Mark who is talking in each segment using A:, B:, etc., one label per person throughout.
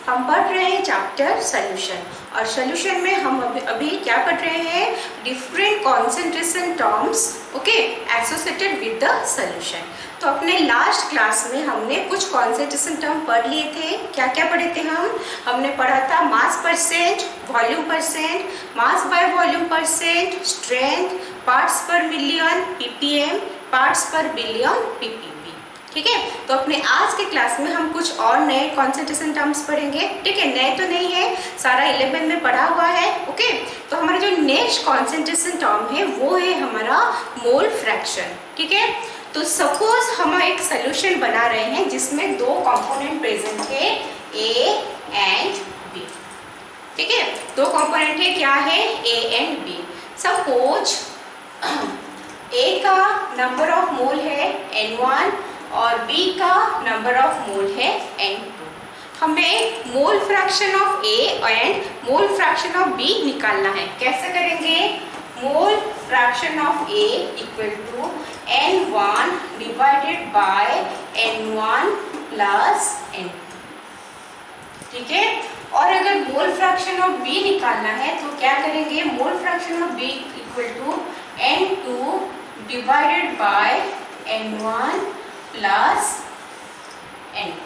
A: हम पढ़ रहे हैं चैप्टर सॉल्यूशन, और सॉल्यूशन में हम अभी क्या पढ़ रहे हैं, different concentration terms okay associated with the solution. तो अपने लास्ट क्लास में हमने कुछ कॉन्सेंट्रेशन टर्म पढ़ लिए थे। क्या क्या पढ़े थे हमने पढ़ा था mass percent, volume percent, mass by volume percent, strength, parts per million ppm, parts per billion ppb। ठीक है, तो अपने आज के क्लास में हम कुछ और नए कॉन्सेंट्रेशन टर्म्स पढ़ेंगे। ठीक है, नए तो नहीं है, सारा 11 में पढ़ा हुआ है। ओके, तो हमारा जो नेक्स्ट कॉन्सेंट्रेशन टर्म है वो है हमारा मोल फ्रैक्शन। ठीक है, तो सपोज हम एक सोल्यूशन बना रहे हैं जिसमें दो कंपोनेंट प्रेजेंट है ए एंड बी। ठीक है, दो कंपोनेंट है, क्या है, ए एंड बी। सपोज ए का नंबर ऑफ मोल है N1 और B का नंबर ऑफ मोल है N2। हमें mole fraction of A and mole fraction of B निकालना है। कैसे करेंगे, mole fraction of A equal to N1 divided by N1 plus N2। ठीक है, और अगर मोल फ्रैक्शन ऑफ B निकालना है तो क्या करेंगे, mole fraction of B equal to N2 divided by N1 plus N2।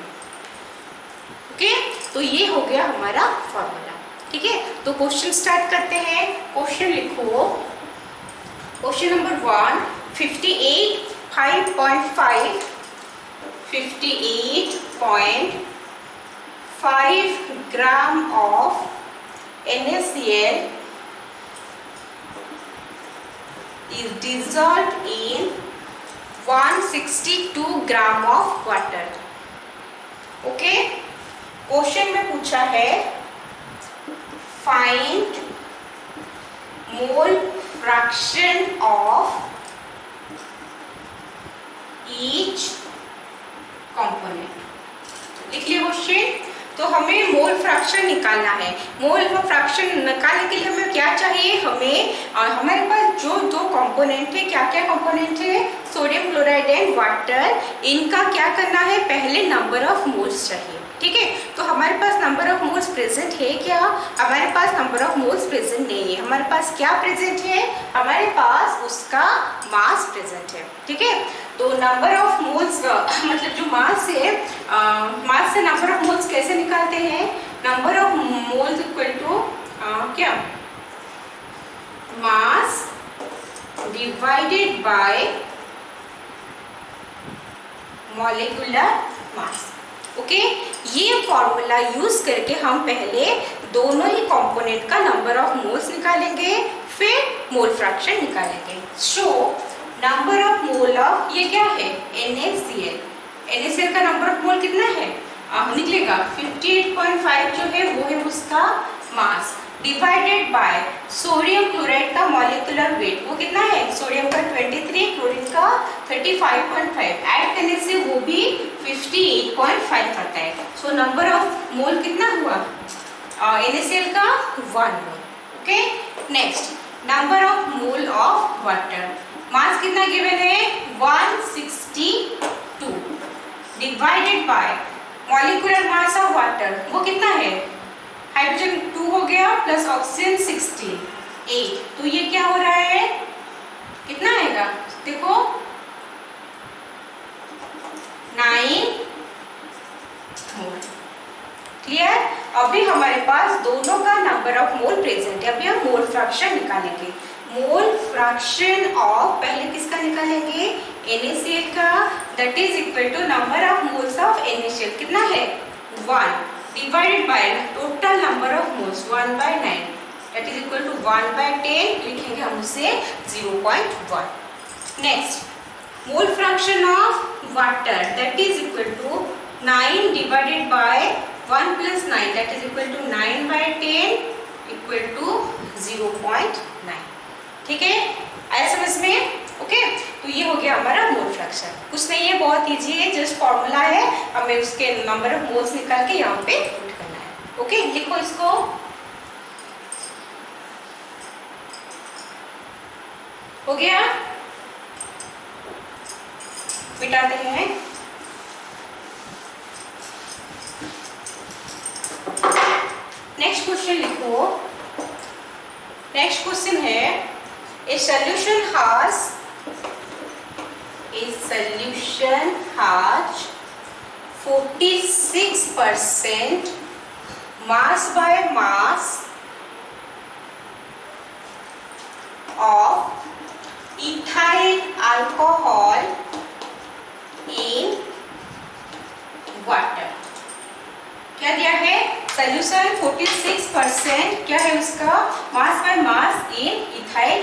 A: Okay, तो ये हो गया हमारा फॉर्मूला। ठीक है, तो क्वेश्चन स्टार्ट करते हैं। क्वेश्चन लिखो, question number 1, 58.5 gram of NaCl is dissolved in 162 gram of water. Okay, question में पूछा है find mole fraction of each component. लिख लिया क्वेश्चन। तो हमें मोल फ्रैक्शन निकालना है। मोल फ्रैक्शन निकालने के लिए हमें क्या चाहिए, हमारे पास जो दो कंपोनेंट है, क्या क्या कंपोनेंट है, सोडियम क्लोराइड एंड वाटर, इनका क्या करना है, पहले नंबर ऑफ मोल्स चाहिए। ठीक है, तो हमारे पास नंबर ऑफ मोल्स प्रेजेंट है क्या, हमारे पास नंबर ऑफ मोल्स प्रेजेंट नहीं है। हमारे पास क्या प्रेजेंट है, हमारे पास उसका मास प्रेजेंट है। ठीक है, तो नंबर ऑफ मोल्स मतलब जो मास है, मास से नंबर ऑफ मोल्स कैसे निकालते हैं, number of moles equal to क्या, mass divided by molecular mass. Okay, ये फॉर्मूला यूज करके हम पहले दोनों ही कंपोनेंट का नंबर ऑफ मोल्स निकालेंगे, फिर मोल फ्रैक्शन निकालेंगे। So number of mole of ये क्या है, NaCl। NaCl का नंबर ऑफ मोल कितना है, निकलेगा 58.5 जो है वो है उसका मास, डिवाइडेड बाय सोडियम क्लोराइड का मॉलिक्यूलर वेट, वो कितना है, सोडियम का 23, क्लोरीन का 35.5, ऐड करने से वो भी 58.5 आता है। सो नंबर ऑफ मोल कितना हुआ, NaCl का 1 mole. Okay, next number of mole of water, mass कितना गिवन है, 162 divided by molecular mass of water, वो कितना है, हाइड्रोजन 2 हो गया प्लस ऑक्सीजन 16, 8। तो ये क्या हो रहा है, कितना आएगा, देखो 9 मोल। क्लियर, अभी हमारे पास दोनों का नंबर ऑफ मोल प्रेजेंट है। अभी हम मोल फ्रैक्शन निकालेंगे। मोल फ्रैक्शन ऑफ, पहले किसका निकालेंगे, NaCl का, that is equal to number of moles of NaCl कितना है, 1 divided by total number of moles 1/9, that is equal to 1/10, लिखेंगे हम उसे 0.1। Next mole fraction of water, that is equal to 9 divided by 1 plus 9, that is equal to 9/10 equal to 0.9। ठीक है, आया समझ में। ओके, तो ये हो गया हमारा मोल फ्रैक्शन। कुछ नहीं है, बहुत इजी है, जस्ट फॉर्मूला है, हमें उसके नंबर ऑफ मोल्स निकाल के यहाँ पे पुट करना है। ओके, लिखो इसको, हो गया, मिटाते हैं। क्वेश्चन लिखो। नेक्स्ट क्वेश्चन है ए solution has 46% mass by mass of ethyl alcohol in water। क्या दिया है? सोल्यूशन 46% क्या है उसका? Mass by mass in ethyl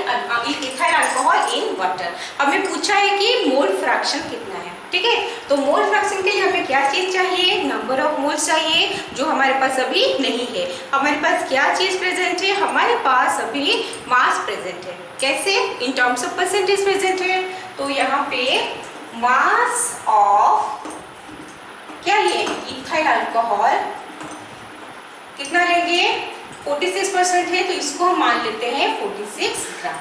A: alcohol in water. हमें पूछा है कि मोल फ्रैक्शन कितना है, ठीक है। तो मोल फ्रैक्शन के लिए हमें क्या चीज चाहिए? नंबर ऑफ मोल्स चाहिए, जो हमारे पास अभी नहीं है। हमारे पास क्या चीज प्रेजेंट है? हमारे पास अभी मास प्रेजेंट है। कैसे? In terms of percentage present है। तो यहाँ पे मास ऑफ क्या ये इथाइल अल्कोहल कितना लेंगे? 46% है, तो इसको हम मान लेते हैं 46 ग्राम।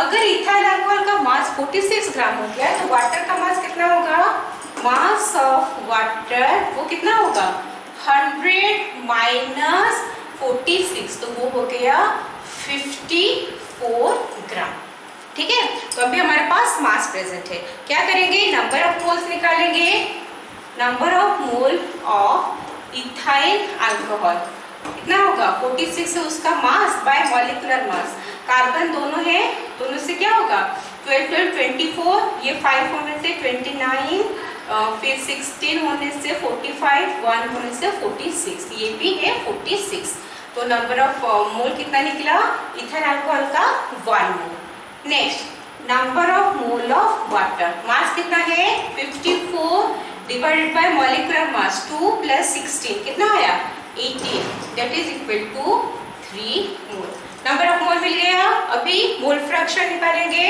A: अगर इथाइल अल्कोहल का मास 46 ग्राम हो गया तो वाटर का मास कितना होगा? मास ऑफ वाटर वो कितना होगा? 100 माइनस 46, तो वो हो गया 54 ग्राम, ठीक है। तो अभी हमारे पास मास प्रेजेंट है। क्या करेंगे? नंबर ऑफ मोल्स निकालेंगे। Number of mole of ethyl alcohol कितना होगा? 46 है उसका mass by molecular mass. Carbon दोनों है, दोनों से क्या होगा? 12 12 24, ये 5 होने से 29, फिर 16 होने से 45, 1 होने से 46, ये भी है 46। तो नंबर ऑफ मोल कितना निकला? इथाइल अल्कोहल का 1 mole. Next number of mole of water, mass कितना है? 54 divided by molecular mass 2 plus 16 कितना आया? 18, that is equal to 3 mole. Number of mole मिल गया। अभी मोल फ्रैक्शन निकालेंगे।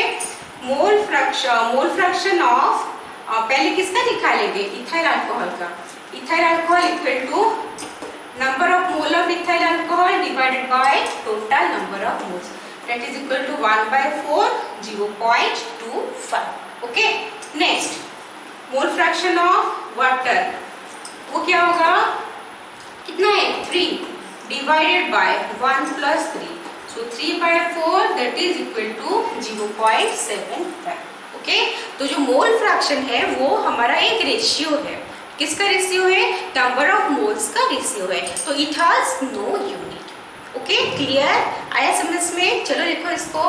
A: मोल फ्रैक्शन ऑफ पहले किसका निकालेंगे? इथाइल अल्कोहल का। Ethyl alcohol equal to number of mole of ethyl alcohol divided by total number of moles, that is equal to 1/4, 0.25। Okay. Next mole fraction of water, वो क्या होगा? कितना है? 3 divided by 1 plus 3, so 3/4, that is equal to 0.75। Okay. तो जो mole fraction है वो हमारा एक रेशियो है। किसका रेशियो है? नंबर ऑफ मोल्स का रेशियो है। तो it has no unit. Okay, clear? आया समझ में? चलो लिखो इसको।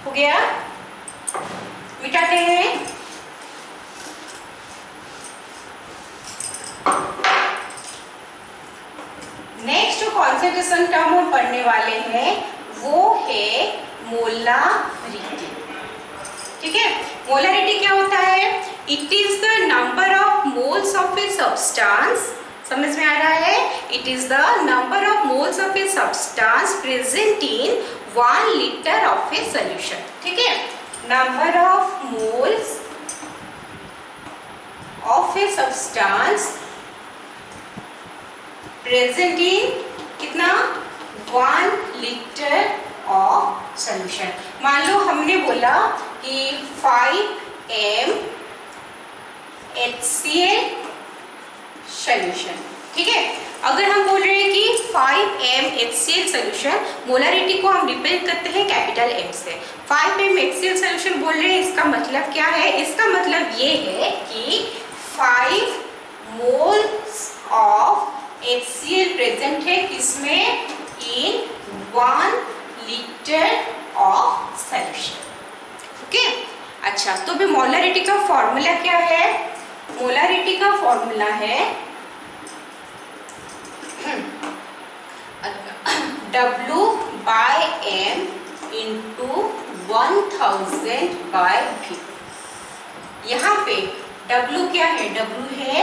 A: हो गया? मिटाते हैं। नेक्स्ट जो कॉन्सेंट्रेशन टर्म हम पढ़ने वाले हैं वो है मोलारिटी, ठीक है। मोलारिटी क्या होता है? It is the number of moles of a substance. समझ में आ रहा है? It is the number of moles of a substance present in 1 litre of A solution, ठीक है। Number of moles of a substance present in कितना? 1 litre of solution. मान लो हमने बोला कि 5m HCl सॉल्यूशन, ठीक है। अगर हम बोल रहे हैं कि 5m HCl सॉल्यूशन, मोलारिटी को हम रिप्रेजेंट करते हैं कैपिटल M से। 5m HCl सॉल्यूशन बोल रहे हैं, इसका मतलब क्या है? इसका मतलब ये है कि 5 मोल्स ऑफ HCl प्रेजेंट है किसमें? इन 1 लीटर ऑफ सॉल्यूशन। ओके। अच्छा, तो भी मोलारिटी का फॉर्मूला क्या है? मोलारिटी का फॉर्मूला है W/M इंटू 1000/V। यहाँ पे W क्या है? W है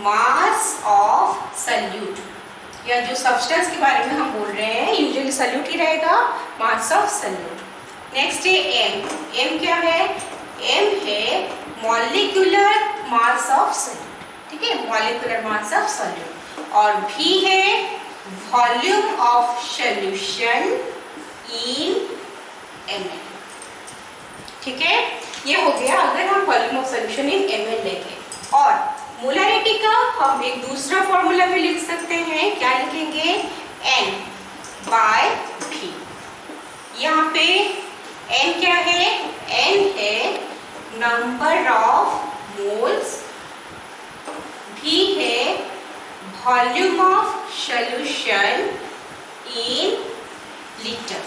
A: मास ऑफ सॉल्यूट, या जो सब्सटेंस के बारे में हम बोल रहे हैं यूजुअली सॉल्यूट ही रहेगा, मास ऑफ सॉल्यूट। नेक्स्ट है M। M क्या है? M है मॉलिक्यूलर मास ऑफ सॉल्यूट, ठीक है, मॉलिक्यूलर मास ऑफ सॉल्यूट। और V है volume of solution in ml, ठीक है। ये हो गया। अगर हम volume of solution in ml लेंगे। और मोलरिटी का हम एक दूसरा फॉर्मूला भी लिख सकते हैं, क्या लिखेंगे, N/V। यहाँ पे N क्या है, N है नंबर ऑफ मोल्स, V है volume of solution in litre.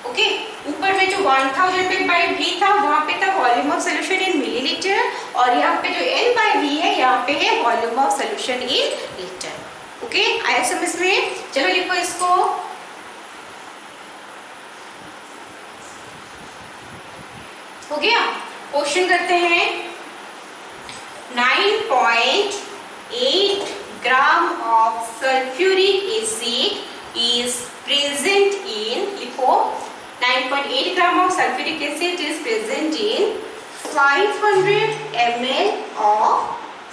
A: Okay, ऊपर में जो 1000/V था वहाँ पे था volume of solution in millilitre, और यहाँ पे जो N/V है यहाँ पे है volume of solution in litre. Okay, आया समझ में? चलो लिखो इसको। हो गया, क्वेश्चन करते हैं। 9.8 gram of sulphuric acid is present in, लिखो 9.8 ग्राम of sulfuric acid is present in 500 ml of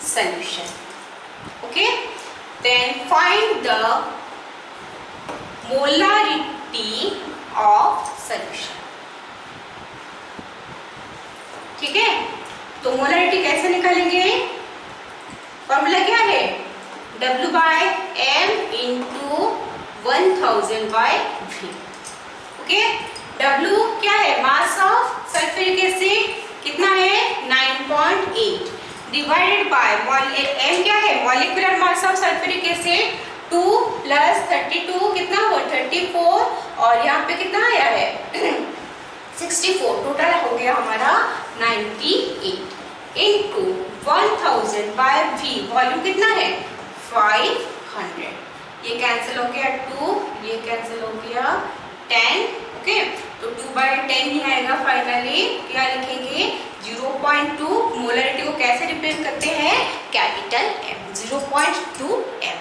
A: solution. Okay, then find the molarity of solution. ठीक है, तो मोलरिटी कैसे निकालेंगे? फॉर्मूला क्या है, W/M into 1000/V। Okay, W क्या है, मास ऑफ सल्फ्यूरिक एसिड कितना है, 9.8 डिवाइडेड बाय M क्या है, molecular mass of sulphuric acid 2 + 32 कितना हुआ, 34, और यहाँ पे कितना आया है 64, टोटल हो गया हमारा 98 into 1000/V। वॉल्यूम कितना है, 500। ये कैंसिल हो गया 2, ये कैंसिल हो गया 10। ओके, तो 2/10 ही आएगा फाइनली। क्या लिखेंगे, 0.2। मोलरिटी को कैसे रिप्रेजेंट करते हैं, कैपिटल M, 0.2 M।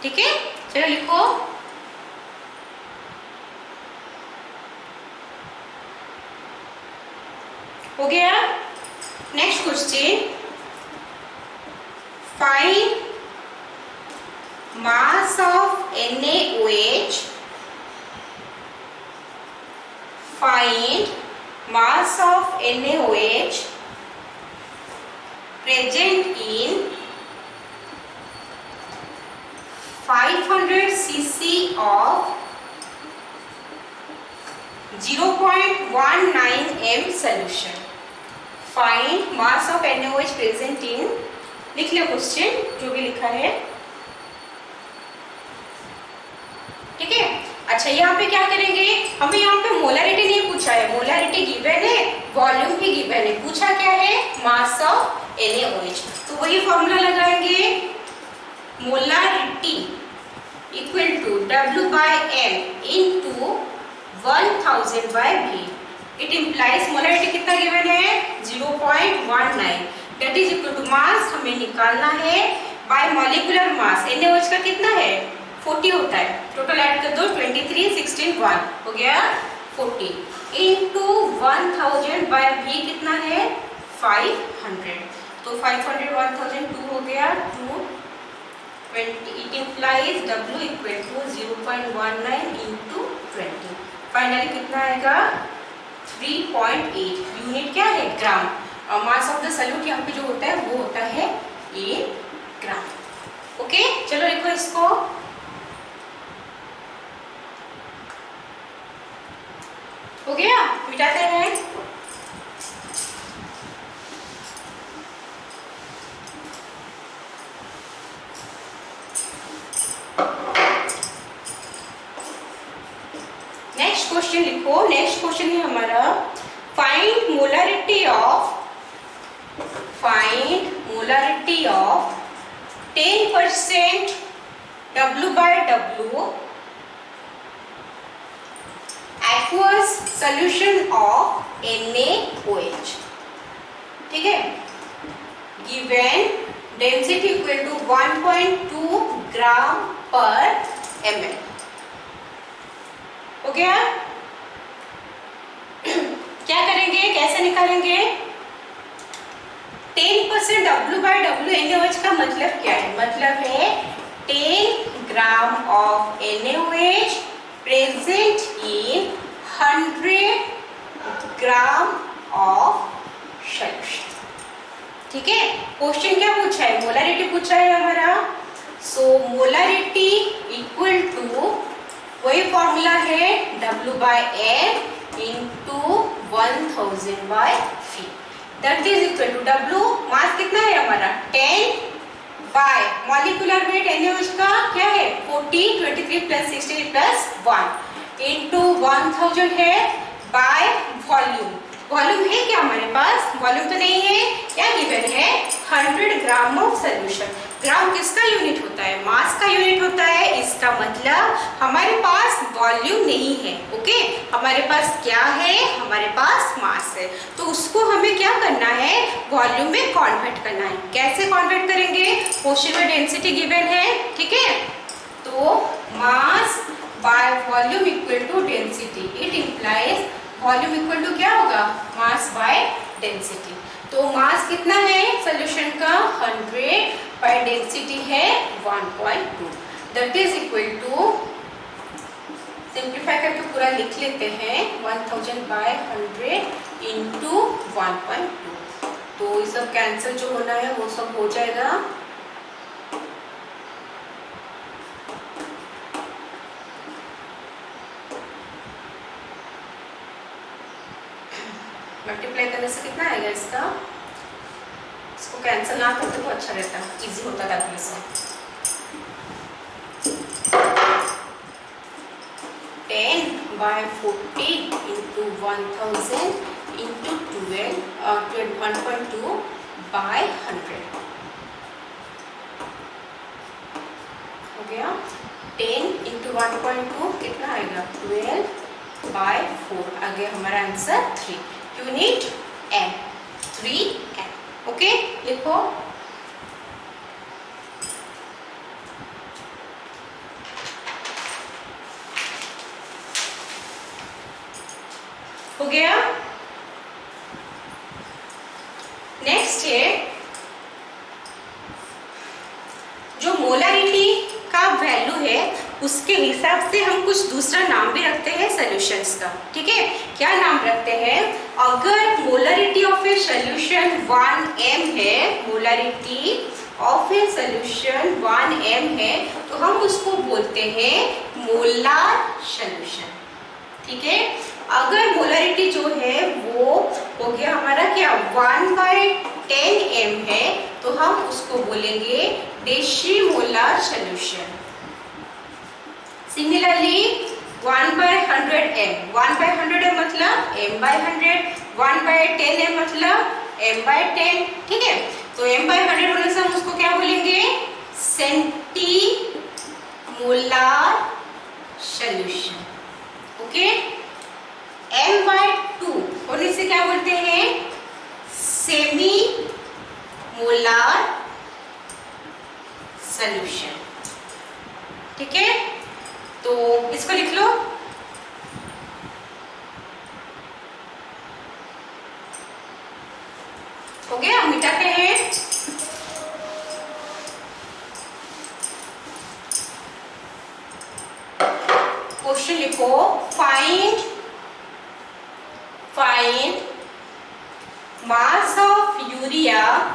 A: ठीक है, चलो लिखो। हो गया। Next question, find mass of NaOH, find mass of NaOH present in 500 cc of 0.19 m solution। find mass of NaOH present in, लिख लो क्वेश्चन जो भी लिखा है। ठीक है, अच्छा यहाँ पे क्या करेंगे, हमें यहाँ पे मोलरिटी नहीं पूछा है, मोलरिटी गिवन है, वॉल्यूम भी गिवन है, पूछा क्या है, मास ऑफ NaOH। तो वही फॉर्मूला लगाएंगे, molarity equal to W/M into 1000/V। It implies molarity कितना गिवन है, 0.19, that is equal to mass हमें निकालना है बाय मॉलिक्यूलर मास। NaOH का कितना है, 40 होता है, टोटल ऐड कर दो, 23, 16, 1 हो गया 40 into 1000/V कितना है, 500। तो 500 1000 2 हो गया 220। It implies W equal to 0.19 into 20। Finally कितना आएगा, 3.8। यूनिट क्या है, ग्राम, और मास ऑफ द सॉल्यूट यहाँ पे जो होता है वो होता है ये ग्राम। ओके, चलो लिखो इसको। हो गया, मिटाते हैं। नेक्स्ट क्वेश्चन लिखो। नेक्स्ट क्वेश्चन है हमारा, find molarity of 10% W/W aqueous solution of NaOH। ठीक है, given density equal to 1.2 ग्राम पर ml। हो गया, क्या करेंगे, कैसे निकालेंगे, 10% W/W NaOH का मतलब क्या है, मतलब है 10 gram of NaOH present in 100 gram of solution। ठीक है, क्वेश्चन क्या पूछा है, मोलारिटी पूछा है हमारा। सो मोलारिटी इक्वल टू, वही फॉर्मूला है W/M into 1000/V, that is equal to W, mass कितना है हमारा 10 बाय मॉलिक्यूलर वेट एनएच का क्या है 40, 23 प्लस 16 प्लस 1 इंटू 1000 है बाय वॉल्यूम। वॉल्यूम है क्या हमारे पास, वॉल्यूम तो नहीं है, क्या गिवन है 100 ग्राम ऑफ सोल्यूशन। ग्राम किसका यूनिट होता है, मास का यूनिट होता है, इसका मतलब हमारे पास वॉल्यूम नहीं है। ओके, हमारे पास क्या है, हमारे पास मास है, तो उसको हमें क्या करना है, वॉल्यूम में कन्वर्ट करना है। कैसे कन्वर्ट करेंगे, क्वेश्चन में डेंसिटी गिवन है, ठीक है, तो mass by volume equal to density, it implies volume equal to क्या होगा, मास बाय डेंसिटी। तो मास कितना है सोल्यूशन का 100 बाय डेंसिटी है 1.2, that is equal to, simplify करके पूरा लिख लेते हैं 1000/100 इंटू 1.2, तो ये सब कैंसिल जो होना है वो सब हो जाएगा। मल्टीप्लाई करने से कितना आएगा इसका, इसको कैंसिल ना करते तो अच्छा रहता, इजी होता था से। 10/40 इंटू 1000 इंटू 1.2/100 हो गया। 10 इंटू 1.2 कितना आएगा 12/4, आगे हमारा answer 3, unit M, 3M। Okay, लिखो हो गया। नेक्स्ट है जो मोलारिटी का वैल्यू है उसके हिसाब से हम कुछ दूसरा नाम भी रखते हैं सॉल्यूशंस का, ठीक है। क्या नाम रखते हैं, अगर molarity of A solution 1m है, molarity of A solution 1m है, तो हम उसको बोलते हैं मोलार सॉल्यूशन, ठीक है। अगर मोलारिटी जो है वो हो गया हमारा क्या 1/10m है, तो हम उसको बोलेंगे डेसीमोलार सॉल्यूशन। सिमिलरली 1/100m, 1/100m मतलब m/100, 1/10m मतलब m/10, ठीक है। तो m/100 होने से हम उसको क्या बोलेंगे सेंटीमोलार सॉल्यूशन, ओके। m/2 होने से क्या बोलते हैं सेमी मोलार सॉल्यूशन, ठीक है। तो इसको लिख लो, हो गया। मिटाते हैं, क्वेश्चन लिखो, find mass of urea,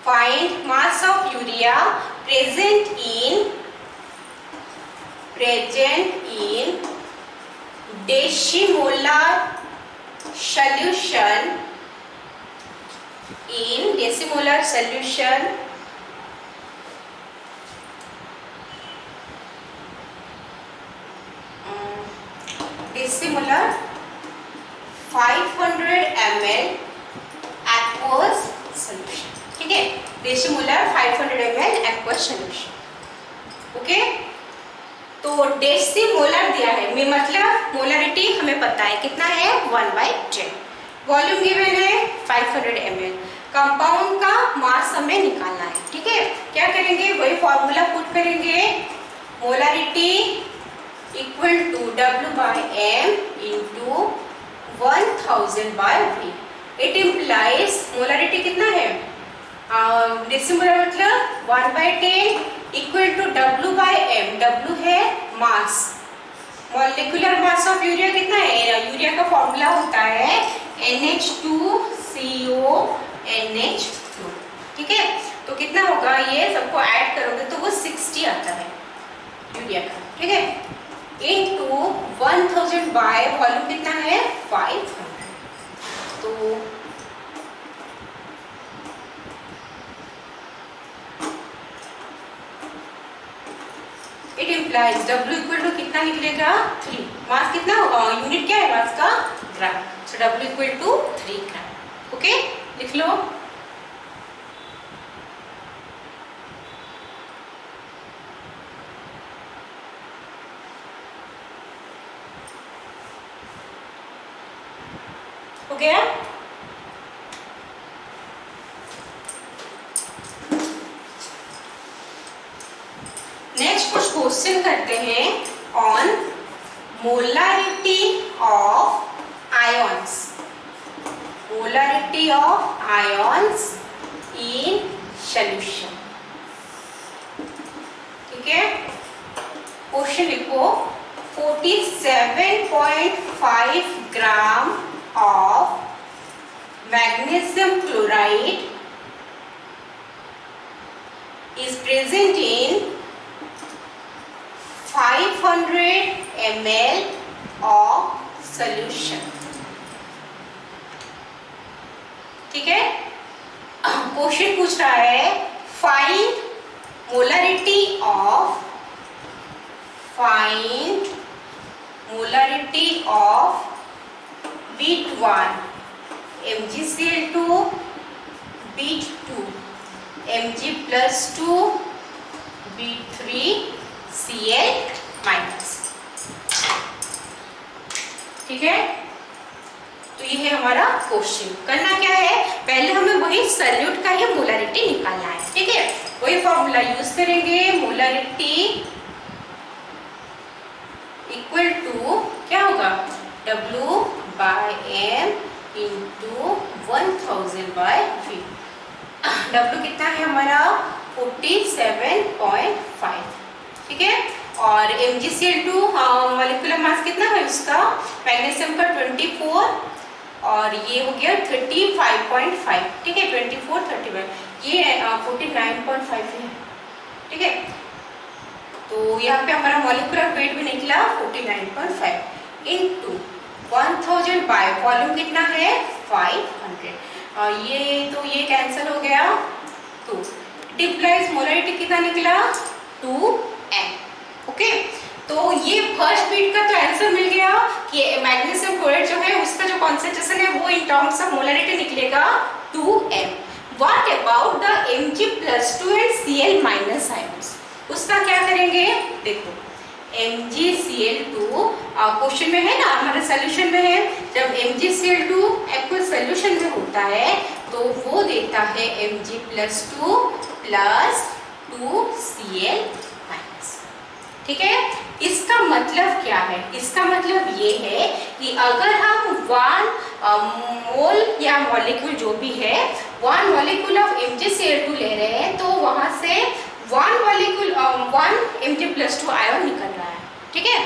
A: find mass of urea present in decimolar solution, in decimolar solution decimolar 500 ml aqueous solution, ठीक है। डेसीमोलर 500 ml aqueous solution, ओके। तो डेसीमोलर दिया है, में मतलब मोलारिटी हमें पता है कितना है 1/10, वॉल्यूम गिवन है 500 ml, कंपाउंड का मास हमें निकालना है, ठीक है। क्या करेंगे, वही फॉर्मूला पुट करेंगे, molarity equal to W/M into 1000/V, it implies molarity कितना है, डेसीमोलर मतलब 1/10 इक्वल टू W/M, W है मास, मॉलिक्यूलर मास ऑफ यूरिया कितना है, यूरिया का फॉर्मूला होता है NH2 और ये सबको ऐड करोगे तो वो 60 आता है यूरिया का, ठीक है। इनटू 1000 बाय वॉल्यूम कितना है 500, तो it implies W equal to कितना निकलेगा 3। मास कितना होगा, यूनिट क्या है मास का, gram. So W equal to 3 gram. Okay, लिख लो। हो गया। नेक्स्ट कुछ क्वेश्चन करते हैं on molarity of ions, molarity of ions in solution. ठीक है, क्वेश्चन लिखो 47.5 gram of magnesium chloride is present in 500 ml of solution। ठीक है, क्वेश्चन पूछ रहा है find molarity of beat 1 MgCl2 beat 2 Mg+2 B3 Cl-। ठीक है, तो ये है हमारा क्वेश्चन। करना क्या है, पहले हमें वही सॉल्यूट का ही मोलारिटी निकालना है। ठीक है, वही फॉर्मूला यूज करेंगे, मोलारिटी इक्वल टू क्या होगा W/m इंटू 1000/V। W कितना है हमारा 47.5। ठीक है, और MgCl2 मॉलिक्यूलर मास कितना है उसका, मैग्नीशियम का 24 और ये हो गया 35.5। ठीक है, 24 35, ये 49.5 है। ठीक है, तो यहाँ पे हमारा मॉलिक्यूलर वेट भी निकला 49.5 इंटू 1000 बाय वॉल्यूम कितना है 500। ये तो ये कैंसिल हो गया, तो डिप्लाइज मोलारिटी कितना निकला 2m। ओके, तो ये फर्स्ट बीट का तो आंसर मिल गया कि मैग्नीशियम क्लोराइड जो है उसका जो कॉन्सेंट्रेशन है वो इन टर्म्स ऑफ मोलारिटी निकलेगा 2m। What about the Mg+2 and Cl- ions, उसका क्या करेंगे, देखो MgCl2 क्वेश्चन में है ना, हमारे सॉल्यूशन में है। जब MgCl2 एक्वस सॉल्यूशन में होता है तो वो देता है Mg+2 प्लस 2Cl-। ठीक है, इसका मतलब क्या है, इसका मतलब ये है कि अगर हम 1 मोल या मॉलिक्यूल जो भी है 1 मॉलिक्यूल ऑफ MgCl2 ले रहे हैं तो वहां से 1 मॉलिक्यूल 1 Mg+2 आयन निकल रहा है। ठीक है,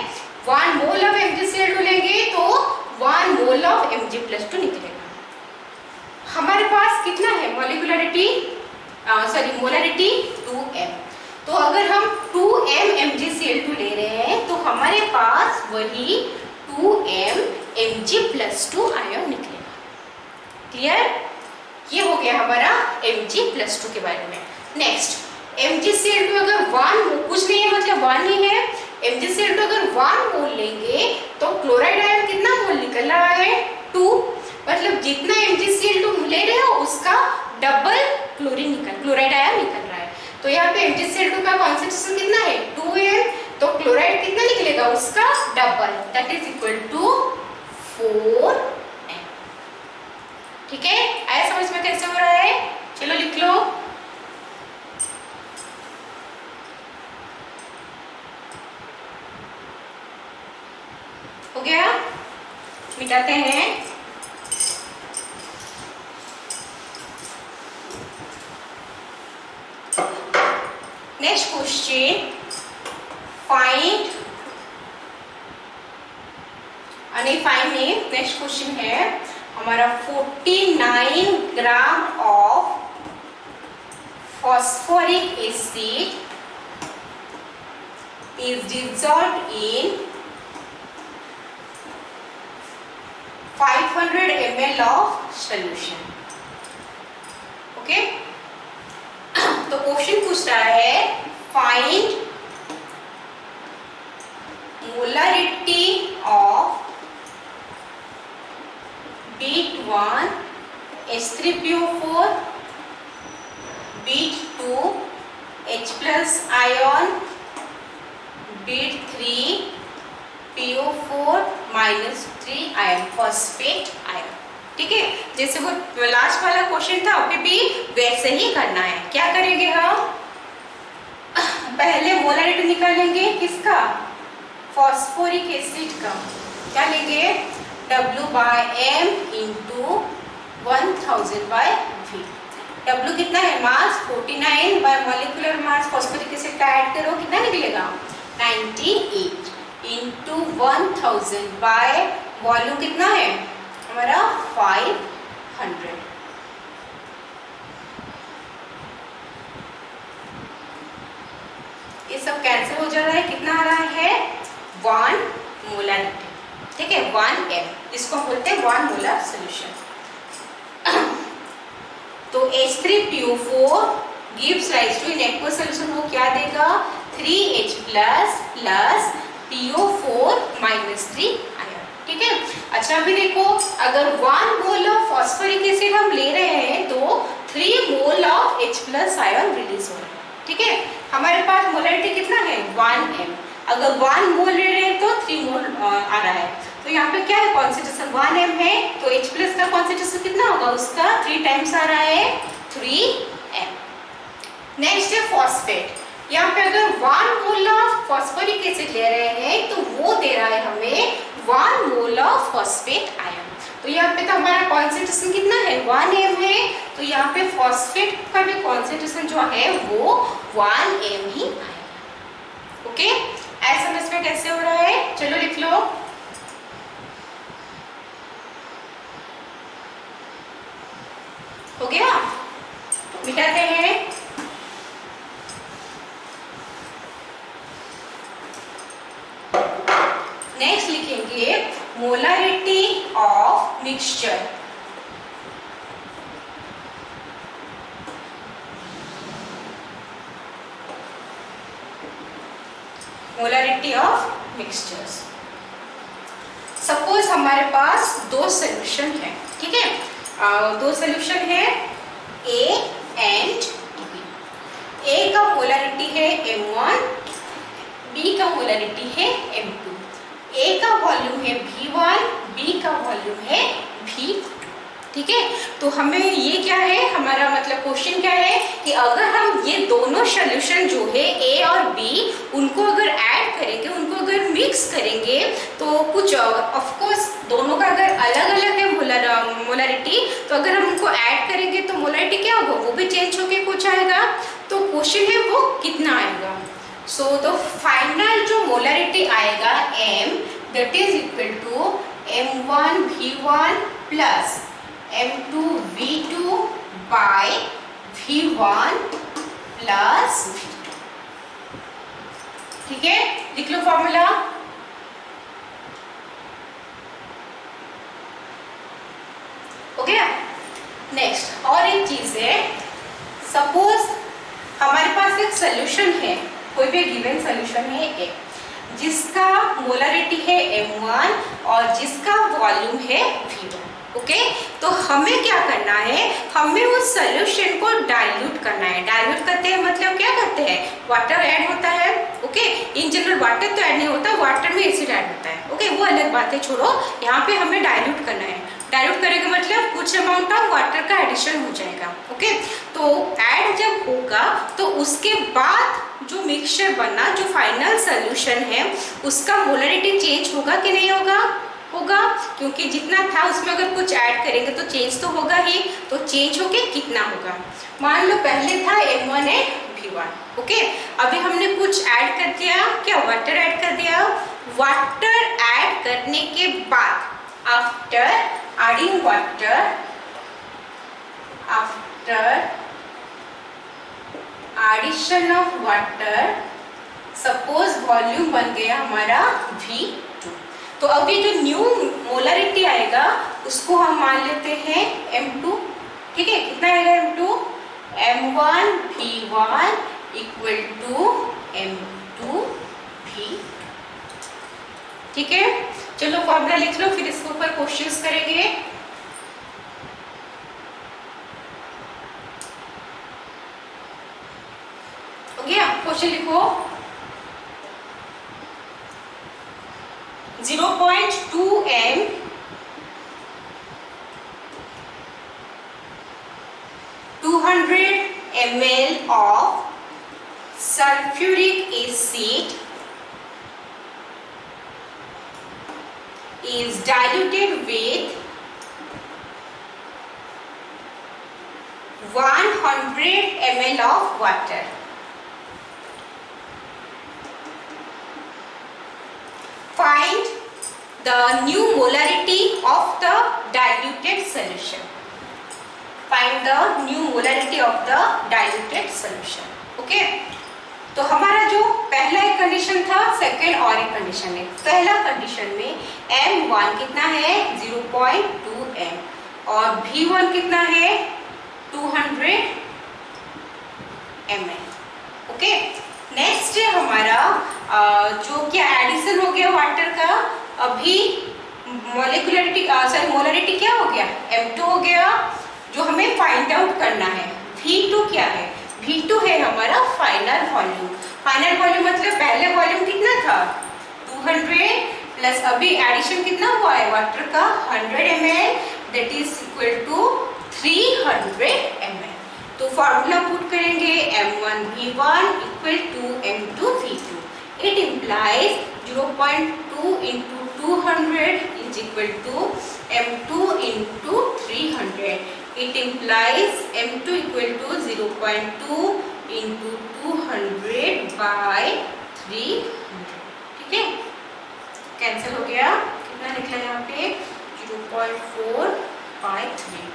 A: 1 मोल ऑफ MgCl2 लेंगे तो 1 मोल ऑफ Mg+2 निकलेगा। हमारे पास कितना है मॉलिक्यूलरिटी, मोलारिटी 2m। तो अगर हम 2m MgCl2 ले रहे हैं तो हमारे पास वही 2m Mg+2 आयन निकलेगा। क्लियर, ये हो गया हमारा Mg+2 के बारे में। नेक्स्ट, MgCl2 अगर 1 कुछ नहीं है, मतलब 1 ही है, MgCl2 अगर 1 मोल लेंगे तो क्लोराइड आयन कितना मोल निकल रहा है 2, मतलब जितना MgCl2 ले रहे हो उसका डबल क्लोराइड आयन निकल रहा है। तो यहाँ पे MgCl2 का कॉन्सेंट्रेशन कितना है 2m, तो क्लोराइड कितना निकलेगा उसका double, that is equal to 4m। ठीक है, आया समझ में कैसे हो रहा है, चलो लिख लो। हो गया, मिटाते हैं। Next question, find next question है हमारा 49 gram of phosphoric acid is dissolved in 500 ml of solution. Okay, तो क्वेश्चन पूछ रहा है find molarity of beat 1 H3PO4 beat 2 H plus ion beat 3 PO4 minus 3 ion phosphate ion. ठीक है, जैसे वो लास्ट वाला क्वेश्चन था अभी भी वैसे ही करना है. क्या करेंगे हम, पहले मोलरिटी निकालेंगे किसका, फॉस्फोरिक एसिड का. क्या लेंगे, W/m इंटू 1000/V. W कितना है, मास 49 बाय मॉलिक्यूलर मास फॉस्फोरिक एसिड का ऐड करो कितना निकलेगा 98 इंटू 1000 बाय वॉल्यूम कितना है हमारा 500. ये सब कैंसिल हो जा रहा है, कितना आ रहा है 1 मोलरिटी. ठीक है, 1 m, इसको बोलते हैं 1 मोलर सोल्यूशन. तो H3PO4 gives rise to in aqueous solution, वो क्या देगा 3H plus PO4 minus 3 ion. ठीक है, अच्छा अभी देखो अगर 1 मोल ऑफ फॉस्फोरिक एसिड हम ले रहे हैं तो 3 mole of H plus ion release हो रहा है. ठीक है, हमारे पास मोलरिटी कितना है 1 m. अगर 1 मोल ले रहे हैं तो 3 मोल आ रहा है. तो यहाँ पे क्या है कॉन्सेंट्रेशन 1 m है, तो H प्लस का कॉन्सेंट्रेशन कितना होगा, उसका 3 टाइम्स आ रहा है 3 m. नेक्स्ट है फॉस्फेट. यहाँ पे अगर 1 मोल ऑफ फॉस्फोरिक एसिड ले रहे हैं तो वो दे रहा है हमें 1 मोल ऑफ फॉस्फेट आयन. तो यहाँ पे तो हमारा कॉन्सेंट्रेशन कितना है 1 m है, तो यहाँ पे फॉस्फेट का भी कॉन्सेंट्रेशन जो है वो 1 m ही आएगा. ओके, ऐसा समझ में कैसे हो रहा है, चलो लिख लो. हो गया, मिटाते हैं. नेक्स्ट लिखेंगे molarity of mixture. Molarity of mixtures. Suppose हमारे पास 2 सॉल्यूशन है. ठीक है, 2 सॉल्यूशन है A एंड B. A का मोलरिटी है M1, B का मोलरिटी है M2. A का वॉल्यूम है V1, B का वॉल्यूम है V2. ठीक है, तो हमें ये क्या है, हमारा मतलब क्वेश्चन क्या है कि अगर हम ये दोनों सॉल्यूशन जो है A और B उनको अगर ऐड करेंगे, उनको अगर मिक्स करेंगे तो कुछ ऑफ कोर्स दोनों का अगर अलग अलग है मोलरिटी, तो अगर हम उनको ऐड करेंगे तो मोलरिटी क्या होगा, वो भी चेंज होके कुछ आएगा. तो क्वेश्चन है वो कितना आएगा. सो द फाइनल जो मोलरिटी आएगा M that is equal to M1 V1 plus M2 V2 by V1 plus V2. ठीक है, लिख लो फॉर्मूला. हो गया. नेक्स्ट और एक चीज है, सपोज हमारे पास एक सोल्यूशन है, कोई भी गिवन सोल्यूशन है A, जिसका मोलरिटी है M1 और जिसका वॉल्यूम है V1. ओके, तो हमें क्या करना है, हमें उस सोल्यूशन को डाइल्यूट करना है. डाइल्यूट करते हैं मतलब क्या करते हैं, वाटर ऐड होता है. ओके, इन जनरल वाटर तो ऐड नहीं होता, वाटर में एसिड ऐड होता है. ओके, वो अलग बात है, छोड़ो. यहाँ पे हमें डाइल्यूट करना है. डाइल्यूट करेंगे मतलब कुछ अमाउंट ऑफ वाटर का एडिशन हो जाएगा. ओके, तो ऐड जब होगा तो उसके बाद जो मिक्सचर बना, जो फाइनल सोल्यूशन है, उसका मोलरिटी चेंज होगा कि नहीं होगा, होगा, क्योंकि जितना था उसमें अगर कुछ ऐड करेंगे तो चेंज तो होगा ही. तो चेंज होके कितना होगा, मान लो पहले था M1 एंड V1. ओके, अभी हमने कुछ ऐड कर दिया, क्या वाटर ऐड कर दिया. वाटर ऐड करने के बाद after adding water, after addition of water, suppose volume बन गया हमारा V2। तो अभी जो न्यू मोलरिटी आएगा उसको हम मान लेते हैं M2। ठीक है, कितना आएगा M2? M1 V1 equal to M2 V। ठीक है, चलो फॉर्मूला लिख लो, फिर इसके ऊपर क्वेश्चंस करेंगे। हो गया, क्वेश्चन लिखो। 0.2 m 200 ml of sulfuric acid is diluted with 100 ml of water. Find the new molarity of the diluted solution. Find the new molarity of the diluted solution. Okay? तो हमारा जो पहला एक कंडीशन था, सेकेंड और एक condition है। पहला कंडीशन में M1 कितना है? 0.2 m और V1 कितना है? 200 ml। ओके, नेक्स्ट है हमारा जो क्या एडिशन हो गया वाटर का। अभी मोलिकुलरिटी मोलरिटी क्या हो गया? M2 हो गया, जो हमें फाइंड आउट करना है। V2 क्या है? V2 है हमारा फाइनल वॉल्यूम। फाइनल वॉल्यूम मतलब पहले वॉल्यूम कितना था? 200 प्लस अभी एडिशन कितना हुआ है वाटर का? 100 ml, that is equal to 300 ml। तो फॉर्मूला पुट करेंगे M1 V1 equal to M2 V2। It implies 0.2 into 200 is equal to M2 into 300। It implies M2 equal to 0.2 into 200 by 300। ठीक है, cancel हो गया। कितना निकला यहाँ पे? 0.4 by 3।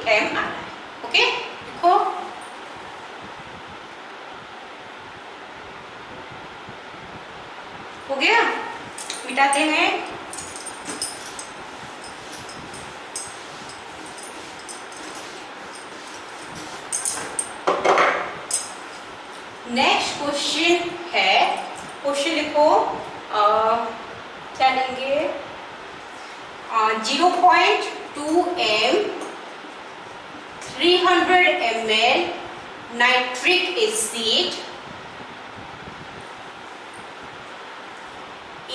A: m आ रहा है। ओके, देखो हो गया, मिटाते हैं। नेक्स्ट क्वेश्चन है, क्वेश्चन लिखो। क्या लेंगे? 0.2 m 300 ml nitric acid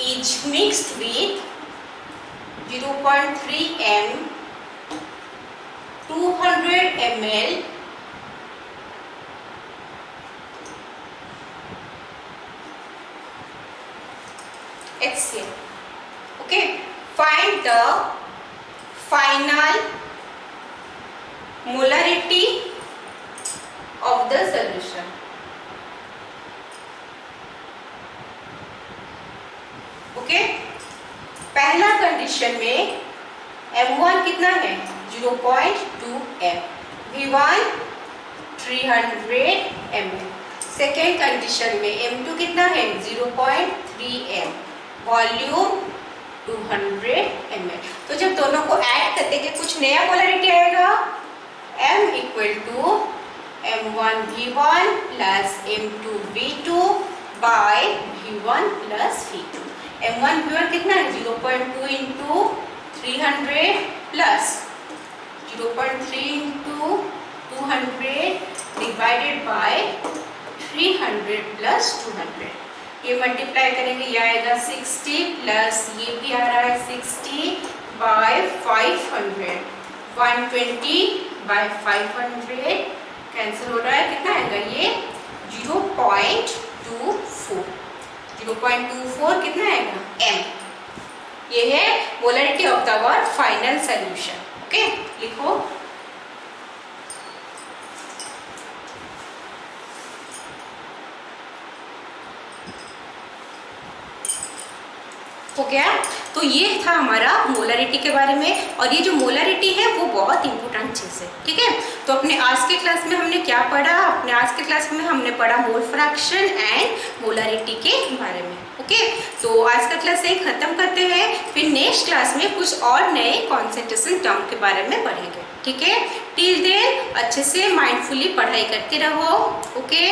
A: is mixed with 0.3 m 200 ml HCl. Okay, find the final molarity of the solution. Okay, पहला कंडीशन में M1 कितना है? 0.2 m, V1 300 ml। Second condition में M2 कितना है? 0.3 m, वॉल्यूम 200 ml। तो जब दोनों को ऐड करते हैं कुछ नया मोलरिटी आएगा। M equal to M1 V1 plus M2 V2 by V1 plus V2। M1 V1 कितना है? 0.2 into 300 plus 0.3 into 200 divided by 300 plus 200। ये मल्टीप्लाई करेंगे, ये आएगा 60 प्लस ये भी आ रहा है 60 बाय 500, 120 बाय 500 कैंसिल हो रहा है। कितना आएगा ये? 0.24। 0.24 कितना आएगा? m। ये है molarity of the our final solution. Okay, लिखो। हो गया। तो ये था हमारा मोलरिटी के बारे में, और ये जो मोलरिटी है वो बहुत इंपॉर्टेंट चीज़ है, ठीक है। तो अपने आज के क्लास में हमने क्या पढ़ा, अपने आज के क्लास में हमने पढ़ा मोल फ्रैक्शन एंड मोलरिटी के बारे में, ओके। तो आज का क्लास यही खत्म करते हैं, फिर नेक्स्ट क्लास में कुछ और नए कॉन्सेंट्रेशन टर्म के बारे में पढ़ेंगे, ठीक है। टिल देन अच्छे से माइंडफुली पढ़ाई करते रहो, ओके।